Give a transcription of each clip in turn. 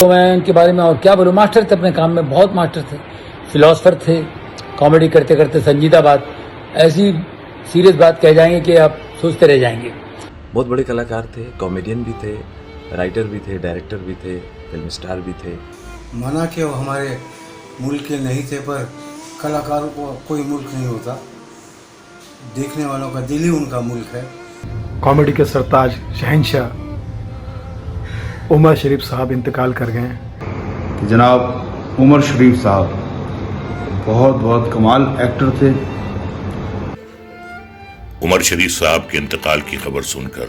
तो मैं उनके बारे में और क्या बोलूँ, मास्टर थे अपने काम में, बहुत मास्टर थे, फिलोसफर थे। कॉमेडी करते करते संजीदा बात, ऐसी सीरियस बात कह जाएंगे कि आप सोचते रह जाएंगे। बहुत बड़े कलाकार थे, कॉमेडियन भी थे, राइटर भी थे, डायरेक्टर भी थे, फिल्म स्टार भी थे। माना कि वो हमारे मुल्क के नहीं थे, पर कलाकारों को कोई मुल्क नहीं होता, देखने वालों का दिल ही उनका मुल्क है। कॉमेडी के सरताज शहंशाह उमर शरीफ साहब इंतकाल कर गए। जनाब उमर शरीफ साहब बहुत बहुत कमाल एक्टर थे। उमर शरीफ साहब के इंतकाल की खबर सुनकर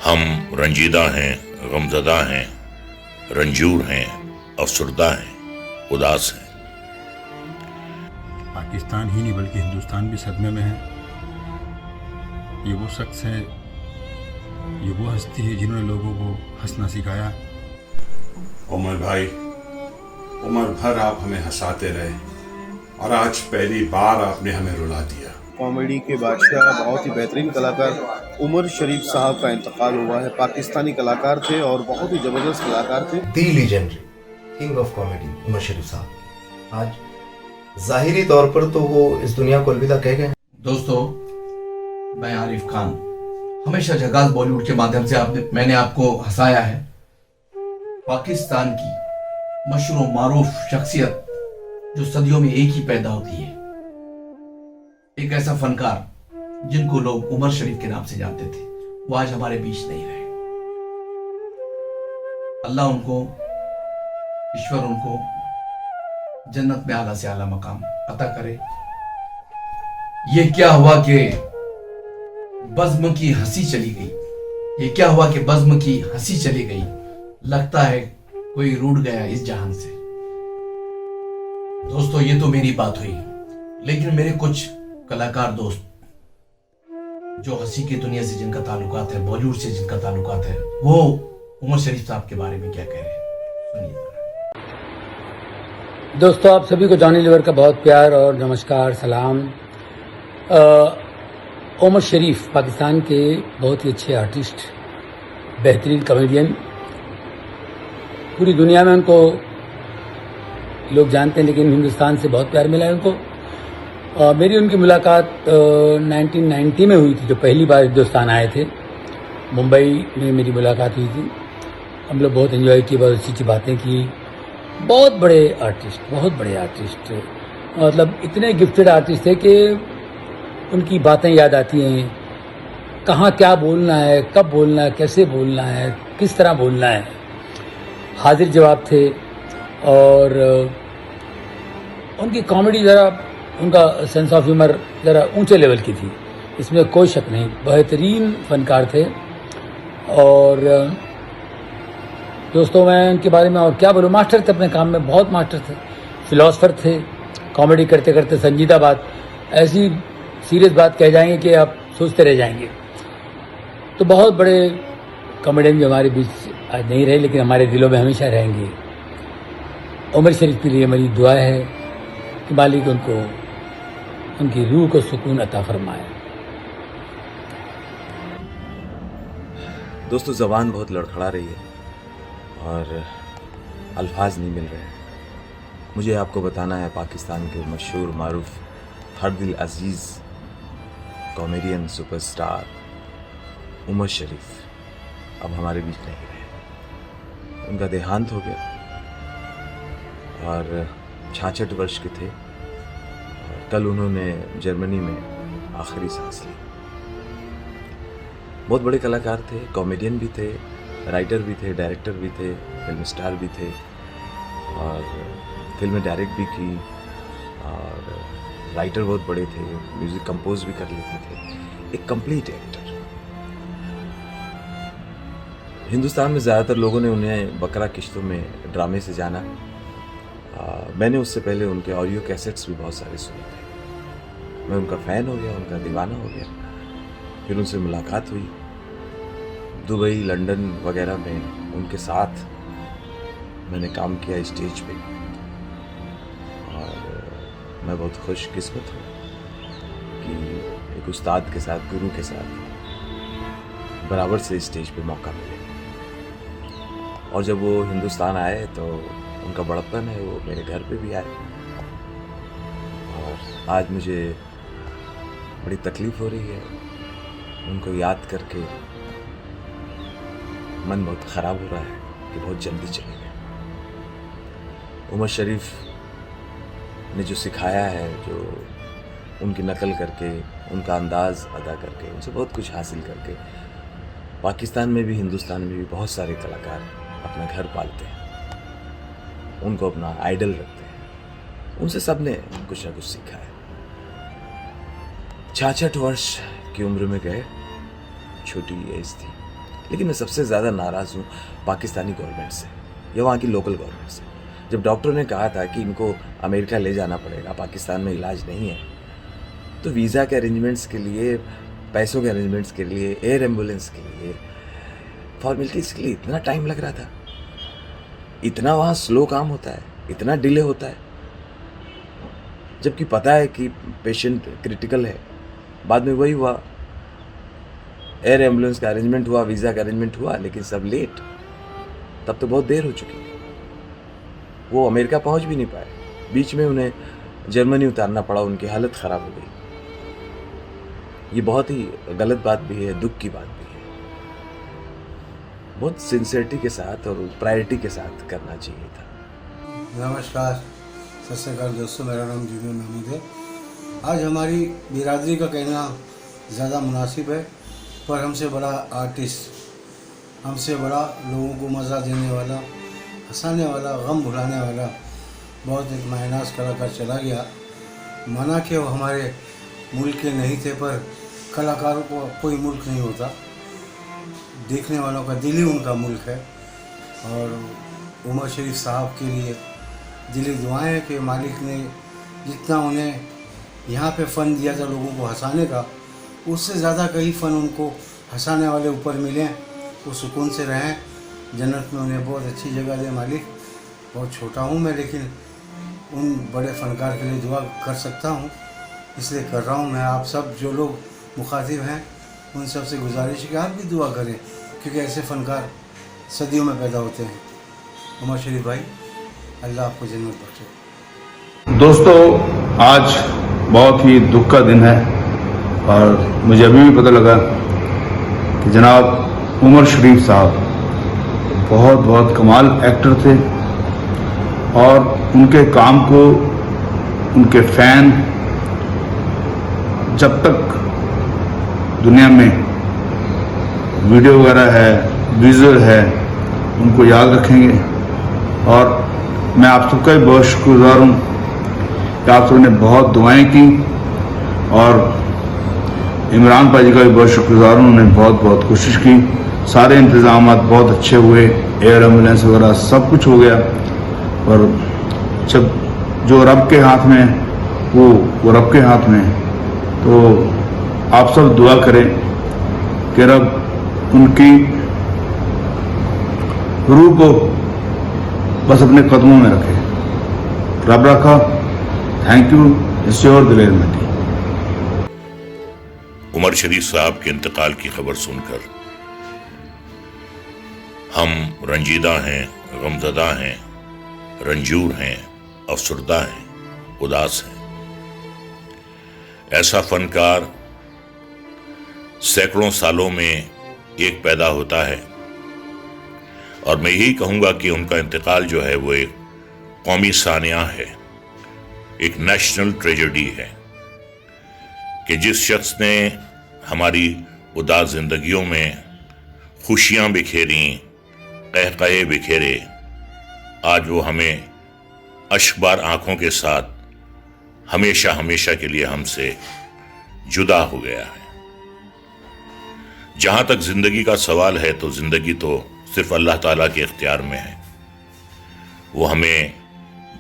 हम रंजीदा हैं, गमज़दा हैं, रंजूर हैं, अफसरदा हैं, उदास हैं। पाकिस्तान ही नहीं बल्कि हिंदुस्तान भी सदमे में है। ये वो शख्स है, ये वो हस्ती है जिन्होंने लोगों को हंसना सिखाया। उमर भाई, उम्र भर आप हमें हंसाते रहे और आज पहली बार आपने हमें रुला दिया। कॉमेडी के बादशाह, बहुत ही बेहतरीन कलाकार उमर शरीफ साहब का इंतकाल हुआ है। पाकिस्तानी कलाकार थे और बहुत ही ज़बरदस्त कलाकार थे। The legendary king of comedy Umar Sharif साहब आज ज़ाहिरी तौर पर तो वो इस दुनिया को अलविदा कह गए। दोस्तों, मैं आरिफ खान, हमेशा जगाल बॉलीवुड के माध्यम से मैंने आपको हंसाया है। पाकिस्तान की मशहूर मारूफ शख्सियत जो सदियों में एक ही पैदा होती है, एक ऐसा फनकार जिनको लोग उमर शरीफ के नाम से जानते थे, वो आज हमारे बीच नहीं रहे। अल्लाह उनको, ईश्वर उनको जन्नत में आला से आला मकाम अता करे। ये क्या हुआ कि बज़्म की हंसी चली गई, ये क्या हुआ कि बज़्म की हंसी चली गई, लगता है कोई रूठ गया इस जहान से। दोस्तों, ये तो मेरी बात हुई, लेकिन मेरे कुछ कलाकार दोस्त जो हंसी की दुनिया से जिनका ताल्लुकात है, बॉलीवुड से जिनका ताल्लुकात है, वो उमर शरीफ साहब के बारे में क्या कह रहे हैं, सुनिए। दोस्तों, आप सभी को जॉनी लीवर का बहुत प्यार और नमस्कार, सलाम। उमर शरीफ पाकिस्तान के बहुत ही अच्छे आर्टिस्ट, बेहतरीन कॉमेडियन, पूरी दुनिया में उनको लोग जानते हैं, लेकिन हिंदुस्तान से बहुत प्यार मिला है उनको। मेरी उनकी मुलाकात 1990 में हुई थी, जो पहली बार हिंदुस्तान आए थे। मुंबई में मेरी मुलाकात हुई थी। हम लोग बहुत एंजॉय की, बहुत अच्छी अच्छी बातें की। बहुत बड़े आर्टिस्ट, मतलब इतने गिफ्टेड आर्टिस्ट थे कि उनकी बातें याद आती हैं, कहाँ क्या बोलना है, कब बोलना है, कैसे बोलना है, किस तरह बोलना है। हाजिर जवाब थे और उनकी कॉमेडी ज़रा, उनका सेंस ऑफ ह्यूमर ज़रा ऊंचे लेवल की थी, इसमें कोई शक नहीं। बेहतरीन फनकार थे। और दोस्तों, मैं उनके बारे में और क्या बोलूँ, मास्टर थे अपने काम में, बहुत मास्टर थे, फिलोसफर थे। कॉमेडी करते करते संजीदा बात, ऐसी सीरियस बात कह जाएंगे कि आप सोचते रह जाएंगे। तो बहुत बड़े कॉमेडियन जो हमारे बीच आज नहीं रहे, लेकिन हमारे दिलों में हमेशा रहेंगे। उमर शरीफ के लिए मेरी दुआ है कि मालिक उनको, उनकी रूह को सुकून अता फरमाए। दोस्तों, ज़बान बहुत लड़खड़ा रही है और अल्फाज नहीं मिल रहे हैं। मुझे आपको बताना है, पाकिस्तान के मशहूर मारूफ हर दिल अजीज़ कॉमेडियन सुपरस्टार उमर शरीफ अब हमारे बीच नहीं रहे। उनका देहांत हो गया और 66 वर्ष के थे। कल उन्होंने जर्मनी में आखिरी सांस ली। बहुत बड़े कलाकार थे, कॉमेडियन भी थे, राइटर भी थे, डायरेक्टर भी थे, फिल्म स्टार भी थे और फिल्में डायरेक्ट भी की और राइटर बहुत बड़े थे, म्यूज़िक कंपोज भी कर लेते थे, एक कंप्लीट एक्टर। हिंदुस्तान में ज़्यादातर लोगों ने उन्हें बकरा किश्तों में ड्रामे से जाना। मैंने उससे पहले उनके ऑडियो कैसेट्स भी बहुत सारे सुने थे। मैं उनका फ़ैन हो गया, उनका दीवाना हो गया। फिर उनसे मुलाकात हुई दुबई, लंदन वगैरह में। उनके साथ मैंने काम किया स्टेज पे और मैं बहुत खुशकिस्मत हूँ कि एक उस्ताद के साथ, गुरु के साथ बराबर से स्टेज पे मौका मिले। और जब वो हिंदुस्तान आए तो उनका बड़प्पन है वो मेरे घर पे भी आए। और आज मुझे बड़ी तकलीफ़ हो रही है उनको याद करके। मन बहुत ख़राब हो रहा है कि बहुत जल्दी चले गए। उमर शरीफ ने जो सिखाया है, जो उनकी नकल करके, उनका अंदाज़ अदा करके, उनसे बहुत कुछ हासिल करके पाकिस्तान में भी हिंदुस्तान में भी बहुत सारे कलाकार अपना घर पालते हैं, उनको अपना आइडल रखते हैं। उनसे सब ने कुछ ना कुछ सीखा है। 66 वर्ष की उम्र में गए, छोटी एज थी। लेकिन मैं सबसे ज़्यादा नाराज़ हूँ पाकिस्तानी गवर्नमेंट से या वहाँ की लोकल गवर्नमेंट से। जब डॉक्टरों ने कहा था कि इनको अमेरिका ले जाना पड़ेगा, पाकिस्तान में इलाज नहीं है, तो वीज़ा के अरेंजमेंट्स के लिए, पैसों के अरेंजमेंट्स के लिए, एयर एम्बुलेंस के लिए, फॉर्मेलिटीज़ के लिए इतना टाइम लग रहा था। इतना वहाँ स्लो काम होता है, इतना डिले होता है, जबकि पता है कि पेशेंट क्रिटिकल है। बाद में वही हुआ, एयर एम्बुलेंस का अरेंजमेंट हुआ, वीज़ा का अरेंजमेंट हुआ, लेकिन सब लेट। तब तो बहुत देर हो चुकी है। वो अमेरिका पहुंच भी नहीं पाए, बीच में उन्हें जर्मनी उतारना पड़ा, उनकी हालत ख़राब हो गई। ये बहुत ही गलत बात भी है, दुख की बात भी है। बहुत सिंसियरिटी के साथ और प्रायोरिटी के साथ करना चाहिए था। नमस्कार, सत श्री अकाल दोस्तों, मेरा नाम जूनियर महमूद है। आज हमारी बिरादरी का कहना ज़्यादा मुनासिब है, पर हमसे बड़ा आर्टिस्ट, हमसे बड़ा लोगों को मज़ा देने वाला, हंसाने वाला, गम भुलाने वाला बहुत एक मायनाज कलाकार चला गया। माना कि वो हमारे मुल्क के नहीं थे, पर कलाकारों को कोई मुल्क नहीं होता, देखने वालों का दिल ही उनका मुल्क है। और उमर शरीफ साहब के लिए दिली दुआएं हैं कि मालिक ने जितना उन्हें यहाँ पे फ़न दिया था लोगों को हंसाने का, उससे ज़्यादा कई फ़न उनको हंसाने वाले ऊपर मिलें, वो सुकून से रहें, जन्नत में उन्हें बहुत अच्छी जगह दे मालिक। बहुत छोटा हूँ मैं, लेकिन उन बड़े फ़नकार के लिए दुआ कर सकता हूँ, इसलिए कर रहा हूँ। मैं आप सब जो लोग मुखातिब हैं उन सब से गुजारिश है कि आप भी दुआ करें, क्योंकि ऐसे फ़नकार सदियों में पैदा होते हैं। उमर शरीफ भाई, अल्लाह आपको जन्नत बख्शे। दोस्तों, आज बहुत ही दुख का दिन है और मुझे अभी भी पता लगा कि जनाब उमर शरीफ साहब बहुत बहुत कमाल एक्टर थे और उनके काम को उनके फ़ैन जब तक दुनिया में वीडियो वगैरह है, विजुअल है, उनको याद रखेंगे। और मैं आप सबका भी बहुत शुक्रगुजार हूँ कि आप सबने बहुत दुआएं की, और इमरान भाई का भी बहुत शुक्रगुजार हूँ, उन्होंने बहुत बहुत कोशिश की। सारे इंतज़ाम बहुत अच्छे हुए, एयर एम्बुलेंस वगैरह सब कुछ हो गया। और जब जो रब के हाथ में वो रब के हाथ में, तो आप सब दुआ करें कि रब उनकी रूह को बस अपने कदमों में रखे। रब रखा। Thank you. इट्स योर दिलेर मती। उमर शरीफ साहब के इंतकाल की खबर सुनकर हम रंजीदा हैं, गमज़दा हैं, रंजूर हैं, अफसरदा हैं, उदास हैं। ऐसा फनकार सैकड़ों सालों में एक पैदा होता है, और मैं यही कहूँगा कि उनका इंतकाल जो है वो एक कौमी सानिया है, एक नेशनल ट्रेजेडी है कि जिस शख्स ने हमारी उदास जिंदगियों में खुशियाँ बिखेरी, कहकहे बिखेरे, आज वो हमें अश्कबार आंखों के साथ हमेशा हमेशा के लिए हमसे जुदा हो गया है। जहां तक जिंदगी का सवाल है तो जिंदगी तो सिर्फ अल्लाह ताला के इख्तियार में है। वो हमें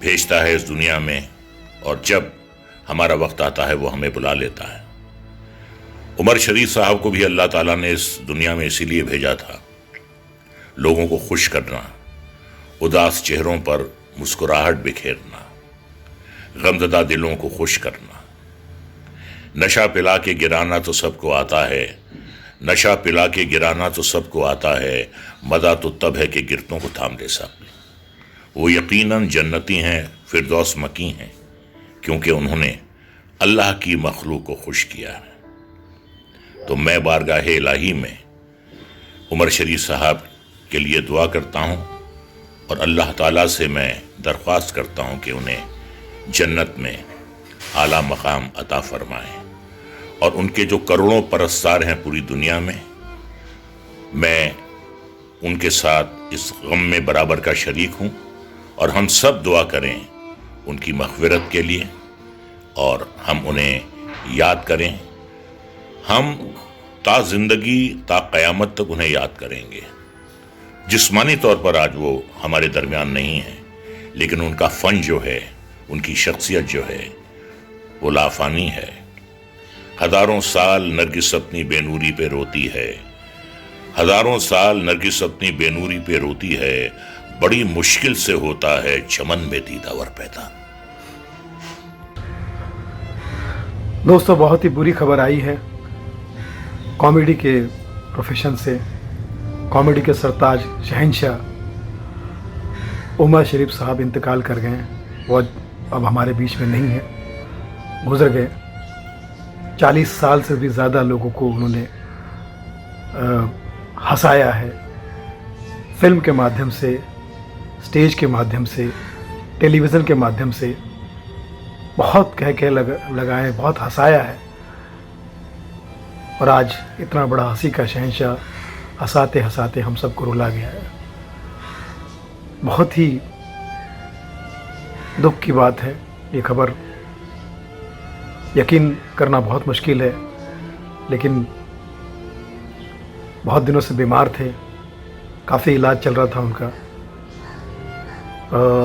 भेजता है इस दुनिया में, और जब हमारा वक्त आता है वो हमें बुला लेता है। उमर शरीफ साहब को भी अल्लाह ताला ने इस दुनिया में इसीलिए भेजा था, लोगों को खुश करना, उदास चेहरों पर मुस्कुराहट बिखेरना, गमज़दा दिलों को खुश करना। नशा पिला के गिराना तो सबको आता है, नशा पिला के गिराना तो सबको आता है, मज़ा तो तब है कि गिरतों को थाम ले साहब। वो यकीनन जन्नती हैं, फिरदौस मकी हैं, क्योंकि उन्होंने अल्लाह की मखलूक को खुश किया है। तो मैं बारगाह इलाही में उमर शरीफ साहब के लिए दुआ करता हूँ और अल्लाह ताला से मैं दरख्वास्त करता हूँ कि उन्हें जन्नत में आला मकाम अता फरमाएं। और उनके जो करोड़ों परस्तार हैं पूरी दुनिया में, मैं उनके साथ इस गम में बराबर का शरीक हूँ और हम सब दुआ करें उनकी मग़फ़िरत के लिए और हम उन्हें याद करें। हम ता ज़िंदगी ता क़यामत तक उन्हें याद करेंगे। जिस्मानी तौर पर आज वो हमारे दरमियान नहीं है, लेकिन उनका फ़न जो है, उनकी शख्सियत जो है, वो लाफानी है। हज़ारों साल नरगिस अपनी बेनूरी पे रोती है, हज़ारों साल नरगिस अपनी बेनूरी पे रोती है, बड़ी मुश्किल से होता है चमन में दीदावर पैदा। दोस्तों, बहुत ही बुरी खबर आई है कॉमेडी के प्रोफेशन से। कॉमेडी के सरताज शहंशाह उमर शरीफ साहब इंतकाल कर गए। वो अब हमारे बीच में नहीं है, गुजर गए। 40 साल से भी ज़्यादा लोगों को उन्होंने हंसाया है, फिल्म के माध्यम से, स्टेज के माध्यम से, टेलीविज़न के माध्यम से। बहुत कह लगाए, बहुत हंसाया है। और आज इतना बड़ा हंसी का शहंशाह हंसाते हंसाते हम सबको रुला गया है। बहुत ही दुख की बात है ये खबर। यकीन करना बहुत मुश्किल है, लेकिन बहुत दिनों से बीमार थे, काफ़ी इलाज चल रहा था उनका।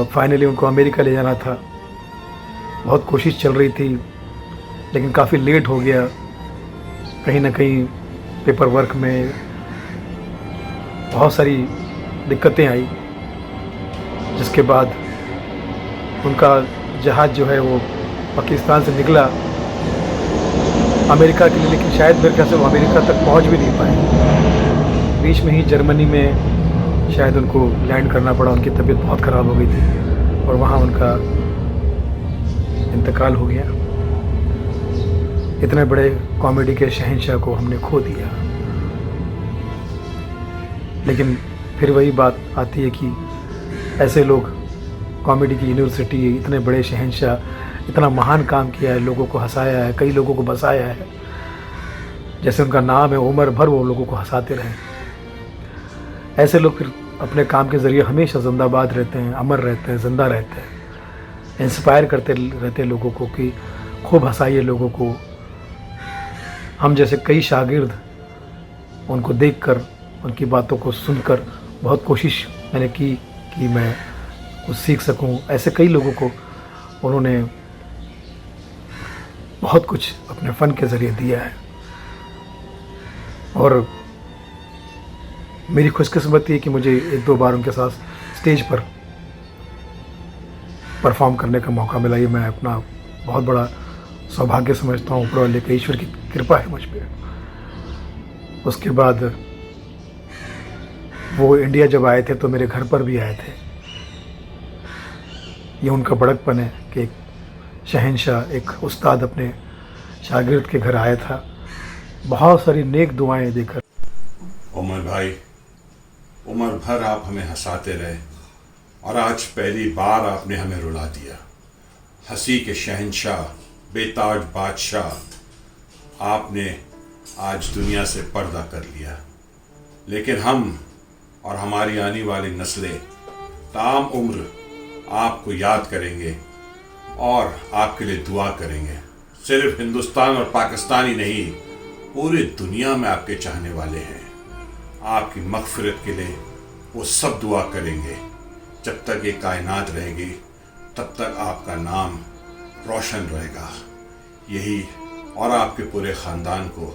फाइनली उनको अमेरिका ले जाना था, बहुत कोशिश चल रही थी, लेकिन काफ़ी लेट हो गया। कहीं ना कहीं पेपर वर्क में बहुत सारी दिक्कतें आई, जिसके बाद उनका जहाज़ जो है वो पाकिस्तान से निकला अमेरिका के लिए, लेकिन शायद मेरे ख्याल से वो अमेरिका तक पहुंच भी नहीं पाए। बीच में ही जर्मनी में शायद उनको लैंड करना पड़ा। उनकी तबीयत बहुत ख़राब हो गई थी और वहाँ उनका इंतकाल हो गया। इतने बड़े कॉमेडी के शहंशाह को हमने खो दिया। लेकिन फिर वही बात आती है कि ऐसे लोग, कॉमेडी की यूनिवर्सिटी, इतने बड़े शहंशाह, इतना महान काम किया है, लोगों को हंसाया है, कई लोगों को बसाया है। जैसे उनका नाम है, उम्र भर वो लोगों को हंसाते रहे। ऐसे लोग फिर अपने काम के ज़रिए हमेशा जिंदाबाद रहते हैं, अमर रहते हैं, ज़िंदा रहते हैं, इंस्पायर करते रहते हैं लोगों को कि खूब हंसाइए लोगों को। हम जैसे कई शागिर्द उनको देखकर, उनकी बातों को सुनकर बहुत कोशिश मैंने की कि मैं कुछ सीख सकूं। ऐसे कई लोगों को उन्होंने बहुत कुछ अपने फ़न के ज़रिए दिया है। और मेरी खुशकिस्मती है कि मुझे 1-2 बार उनके साथ स्टेज पर परफॉर्म करने का मौका मिला। ये मैं अपना बहुत बड़ा सौभाग्य समझता हूँ। ऊपर वाले के ईश्वर की कृपा है मुझ पर। उसके बाद वो इंडिया जब आए थे तो मेरे घर पर भी आए थे। ये उनका बड़कपन है कि एक शहंशाह, एक उस्ताद अपने शागिर्द के घर आया था, बहुत सारी नेक दुआएं देकर। उमर भाई, उम्र भर आप हमें हंसाते रहे और आज पहली बार आपने हमें रुला दिया। हंसी के शहंशाह, बेताज बादशाह, आपने आज दुनिया से पर्दा कर लिया। लेकिन हम और हमारी आने वाली नस्लें ताम उम्र आपको याद करेंगे और आपके लिए दुआ करेंगे। सिर्फ हिंदुस्तान और पाकिस्तान ही नहीं, पूरी दुनिया में आपके चाहने वाले हैं। आपकी मग़फ़िरत के लिए वो सब दुआ करेंगे। जब तक ये कायनात रहेगी तब तक आपका नाम रोशन रहेगा। यही और आपके पूरे ख़ानदान को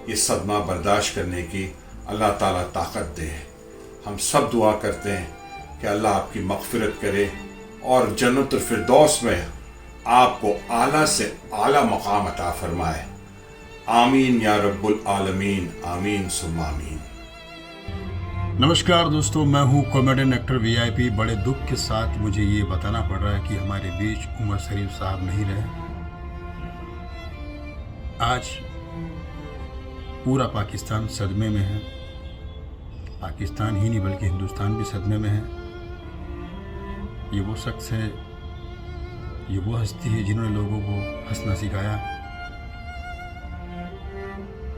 ये सदमा बर्दाश्त करने की अल्लाह ताला ताकत दे। हम सब दुआ करते हैं कि अल्लाह आपकी मग़फ़िरत करे और जन्नतुल फिरदौस में आपको आला से आला मकाम अता फरमाए। आमीन या रब्बुल आलमीन, आमीन सुम्मा आमीन। नमस्कार दोस्तों, मैं हूं कॉमेडियन एक्टर वीआईपी। बड़े दुख के साथ मुझे ये बताना पड़ रहा है कि हमारे बीच उमर शरीफ साहब नहीं रहे। आज पूरा पाकिस्तान सदमे में है। पाकिस्तान ही नहीं बल्कि हिंदुस्तान भी सदमे में है। ये वो शख्स है, ये वो हस्ती है जिन्होंने लोगों को हंसना सिखाया।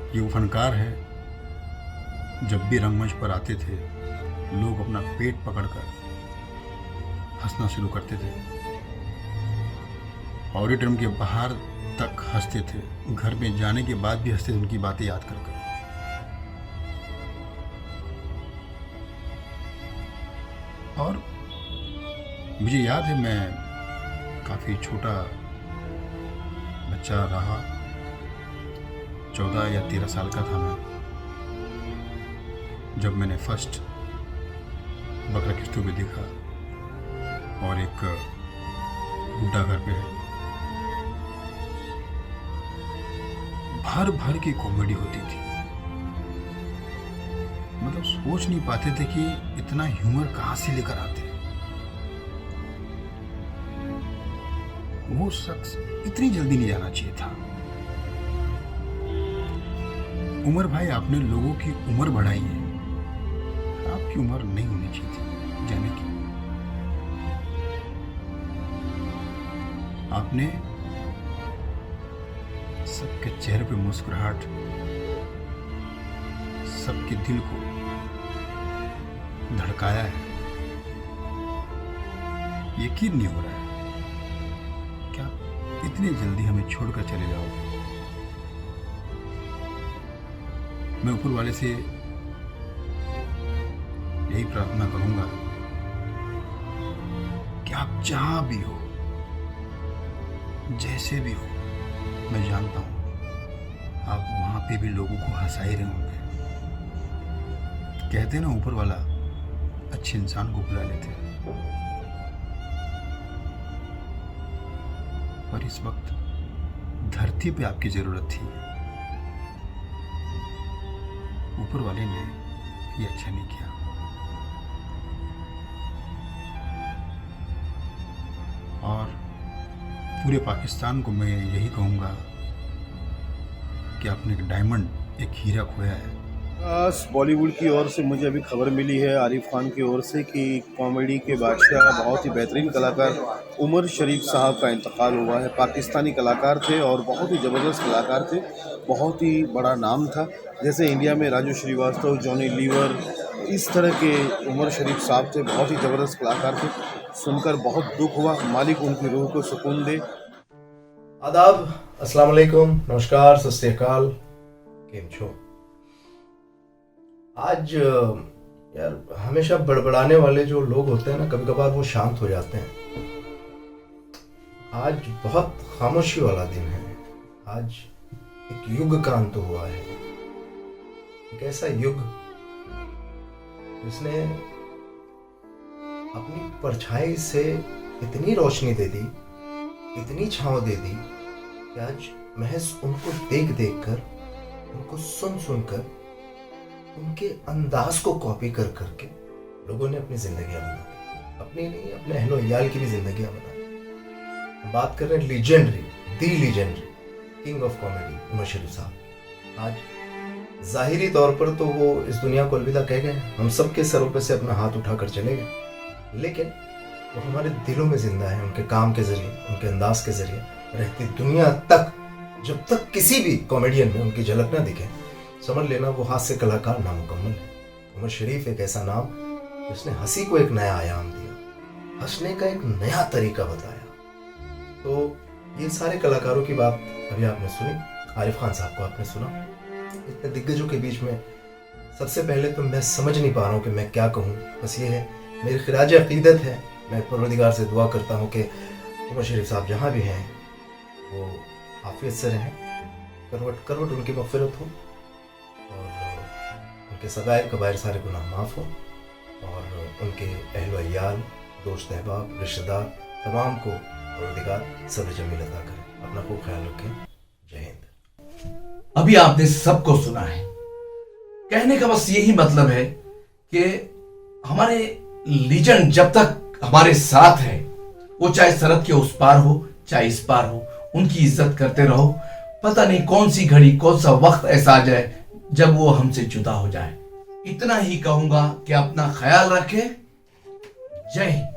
ये वो फनकार है, जब भी रंगमंच पर आते थे लोग अपना पेट पकड़कर हंसना शुरू करते थे। ऑडिटोरियम के बाहर तक हंसते थे, घर में जाने के बाद भी हंसते थे उनकी बातें याद कर कर। और मुझे याद है, मैं काफ़ी छोटा बच्चा रहा, 14 या 13 साल का था मैं, जब मैंने फर्स्ट बकरा किस्तों में देखा और एक बुड्ढा घर पे भर भर की कॉमेडी होती थी। मतलब सोच नहीं पाते थे कि इतना ह्यूमर कहाँ से लेकर आते हैं। वो शख्स इतनी जल्दी नहीं जाना चाहिए था। उमर भाई, आपने लोगों की उम्र बढ़ाई है, आपकी उम्र नहीं होनी चाहिए थी जाने की। आपने सबके चेहरे पे मुस्कुराहट, सबके दिल को धड़काया है। यकीन नहीं हो रहा है क्या इतनी जल्दी हमें छोड़कर चले जाओगे। मैं ऊपर वाले से यही प्रार्थना करूंगा कि आप जहां भी हो, जैसे भी हो, मैं जानता हूं आप वहां पे भी लोगों को हंसा ही रहे होंगे। कहते हैं ना, ऊपर वाला अच्छे इंसान को बुला लेते हैं। पर इस वक्त धरती पे आपकी जरूरत थी। ऊपर वाले ने ये अच्छा नहीं किया। और पूरे पाकिस्तान को मैं यही कहूँगा कि आपने एक डायमंड, एक हीरा खोया है। बॉलीवुड की ओर से मुझे अभी खबर मिली है आरिफ खान की ओर से कि कॉमेडी के बादशाह, बहुत ही बेहतरीन कलाकार उमर शरीफ साहब का इंतकाल हुआ है। पाकिस्तानी कलाकार थे और बहुत ही ज़बरदस्त कलाकार थे, बहुत ही बड़ा नाम था। जैसे इंडिया में राजू श्रीवास्तव, जॉनी लीवर, इस तरह के उमर शरीफ साहब थे, बहुत ही ज़बरदस्त कलाकार थे। सुनकर बहुत दुख हुआ। मालिक उनकी रूह को सुकून दे। आदाब, अस्सलाम वालेकुम, नमस्कार, सत श्री अकाल, केम छो। आज यार हमेशा बड़बड़ाने वाले जो लोग होते हैं ना, कभी कभार वो शांत हो जाते हैं। आज बहुत खामोशी वाला दिन है। आज एक युग का अंत हुआ है, एक ऐसा युग जिसने अपनी परछाई से इतनी रोशनी दे दी, इतनी छांव दे दी कि आज महज उनको देख देख कर, उनको सुन सुनकर, उनके अंदाज को कॉपी कर करके लोगों ने अपनी जिंदगियां बना दी। अपनी नहीं, अपने अहलो अयाल की भी जिंदगियां बना दी। बात कर रहे हैं legendary, the legendary king of comedy Umar Sharif साहब। आज जाहिरी तौर पर तो वो इस दुनिया को अलविदा कह गए, हम सब के सरों पे से अपना हाथ उठाकर चले गए, लेकिन वो हमारे दिलों में जिंदा है। उनके काम के जरिए, उनके अंदाज के जरिए रहती दुनिया तक, जब तक किसी भी कॉमेडियन में उनकी झलक ना दिखे, समझ लेना वो हास्य कलाकार नामुकम्मल है। उमर शरीफ एक ऐसा नाम जिसने हंसी को एक नया आयाम दिया, हंसने का एक नया तरीका बताया। तो ये सारे कलाकारों की बात अभी आपने सुनी, आरिफ खान साहब को आपने सुना। इतने दिग्गजों के बीच में सबसे पहले तो मैं समझ नहीं पा रहा हूँ कि मैं क्या कहूँ। बस ये है, मेरी खिराज अकीदत है, मैं परवरदिगार से दुआ करता हूँ कि उमर शरीफ साहब जहाँ भी हैं वो आफियत से रहें, करवट करवट उनकी मग़फ़िरत हो और उनके सगायर कबायर सारे गुनाह माफ़ हो और उनके अहल अयाल, दोस्त अहबाब, रिश्तेदार तमाम को परवरदिगार सब्र जमील अता करें। अपना खूब ख्याल रखें। जय हिंद। अभी आपने सबको सुना है। कहने का बस यही मतलब है कि हमारे लीजेंड जब तक हमारे साथ है, वो चाहे सरहद के उस पार हो चाहे इस पार हो, उनकी इज्जत करते रहो। पता नहीं कौन सी घड़ी कौन सा वक्त ऐसा आ जाए जब वो हमसे जुदा हो जाए। इतना ही कहूंगा कि अपना ख्याल रखें। जय हिंद।